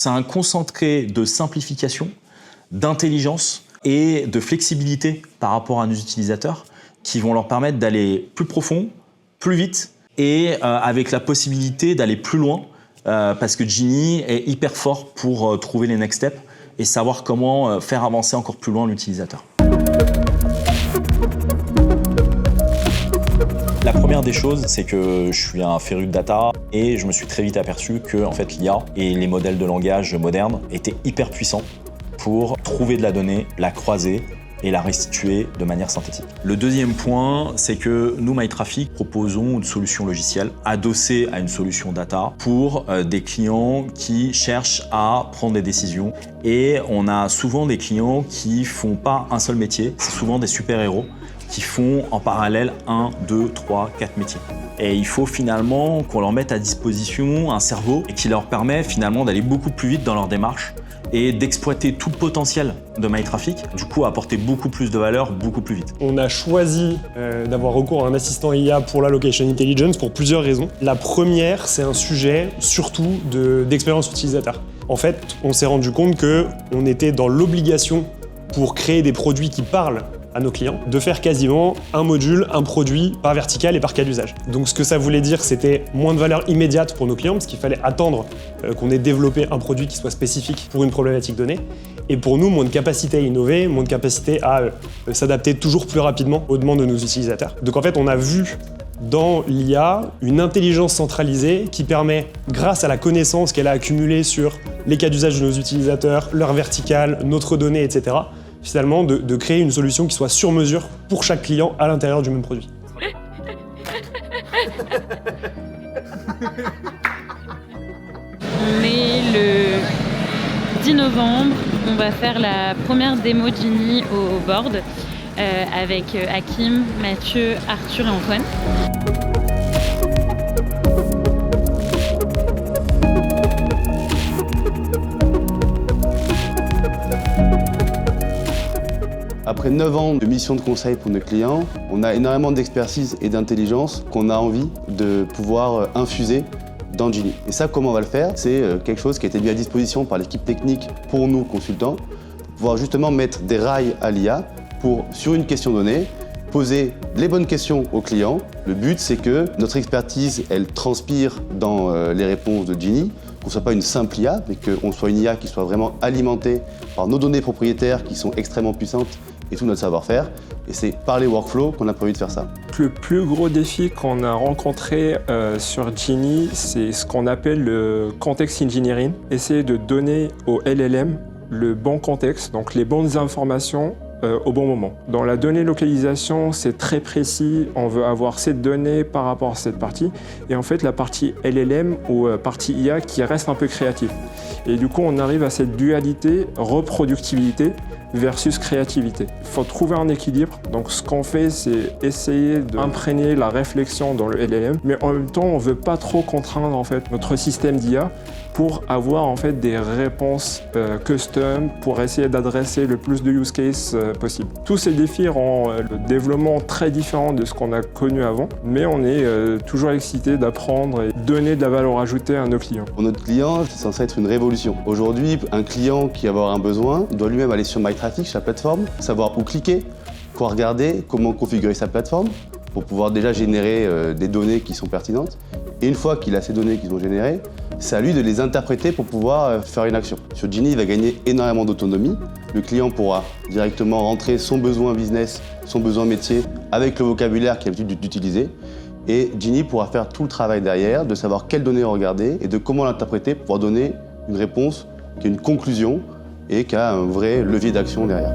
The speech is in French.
C'est un concentré de simplification, d'intelligence et de flexibilité par rapport à nos utilisateurs qui vont leur permettre d'aller plus profond, plus vite et avec la possibilité d'aller plus loin parce que Genie est hyper fort pour trouver les next steps et savoir comment faire avancer encore plus loin l'utilisateur. La première des choses, c'est que je suis un féru de data et je me suis très vite aperçu que en fait, l'IA et les modèles de langage modernes étaient hyper puissants pour trouver de la donnée, la croiser et la restituer de manière synthétique. Le deuxième point, c'est que nous, MyTraffic, proposons une solution logicielle adossée à une solution data pour des clients qui cherchent à prendre des décisions. Et on a souvent des clients qui font pas un seul métier, c'est souvent des super-héros qui font en parallèle 1, 2, 3, 4 métiers. Et il faut finalement qu'on leur mette à disposition un cerveau qui leur permet finalement d'aller beaucoup plus vite dans leur démarche et d'exploiter tout le potentiel de MyTraffic, du coup apporter beaucoup plus de valeur beaucoup plus vite. On a choisi d'avoir recours à un assistant IA pour la Location Intelligence pour plusieurs raisons. La première, c'est un sujet surtout d'expérience utilisateur. En fait, on s'est rendu compte qu'on était dans l'obligation pour créer des produits qui parlent à nos clients, de faire quasiment un module, un produit par vertical et par cas d'usage. Donc ce que ça voulait dire, c'était moins de valeur immédiate pour nos clients, parce qu'il fallait attendre qu'on ait développé un produit qui soit spécifique pour une problématique donnée. Et pour nous, moins de capacité à innover, moins de capacité à s'adapter toujours plus rapidement aux demandes de nos utilisateurs. Donc en fait, on a vu dans l'IA une intelligence centralisée qui permet, grâce à la connaissance qu'elle a accumulée sur les cas d'usage de nos utilisateurs, leur vertical, notre donnée, etc., finalement de créer une solution qui soit sur mesure pour chaque client à l'intérieur du même produit. On est le 10 novembre, on va faire la première démo Genie au board avec Hakim, Mathieu, Arthur et Antoine. Après 9 ans de mission de conseil pour nos clients, on a énormément d'expertise et d'intelligence qu'on a envie de pouvoir infuser dans Genie. Et ça, comment on va le faire? C'est quelque chose qui a été mis à disposition par l'équipe technique pour nous, consultants, pour pouvoir justement mettre des rails à l'IA pour, sur une question donnée, poser les bonnes questions aux clients. Le but, c'est que notre expertise, elle transpire dans les réponses de Genie, qu'on ne soit pas une simple IA, mais qu'on soit une IA qui soit vraiment alimentée par nos données propriétaires qui sont extrêmement puissantes et tout notre savoir-faire. Et c'est par les workflows qu'on a prévu de faire ça. Le plus gros défi qu'on a rencontré sur Genie, c'est ce qu'on appelle le context engineering. Essayer de donner au LLM le bon contexte, donc les bonnes informations au bon moment. Dans la donnée localisation, c'est très précis. On veut avoir cette donnée par rapport à cette partie. Et en fait, la partie LLM ou partie IA qui reste un peu créative. Et du coup, on arrive à cette dualité reproductibilité versus créativité. Il faut trouver un équilibre. Donc ce qu'on fait, c'est essayer d'imprégner la réflexion dans le LLM, mais en même temps, on ne veut pas trop contraindre en fait, notre système d'IA pour avoir en fait, des réponses custom, pour essayer d'adresser le plus de use cases possible. Tous ces défis rendent le développement très différent de ce qu'on a connu avant, mais on est toujours excité d'apprendre et donner de la valeur ajoutée à nos clients. Pour notre client, c'est censé être une révolution. Aujourd'hui, un client qui va avoir un besoin doit lui-même aller sur MyTraffic, sur la plateforme, savoir où cliquer, quoi regarder, comment configurer sa plateforme pour pouvoir déjà générer des données qui sont pertinentes. Et une fois qu'il a ces données qu'ils ont générées, c'est à lui de les interpréter pour pouvoir faire une action. Sur Genie, il va gagner énormément d'autonomie. Le client pourra directement rentrer son besoin business, son besoin métier avec le vocabulaire qu'il a l'habitude d'utiliser. Et Genie pourra faire tout le travail derrière, de savoir quelles données regarder et de comment l'interpréter pour pouvoir donner une réponse qui a une conclusion et qui a un vrai levier d'action derrière.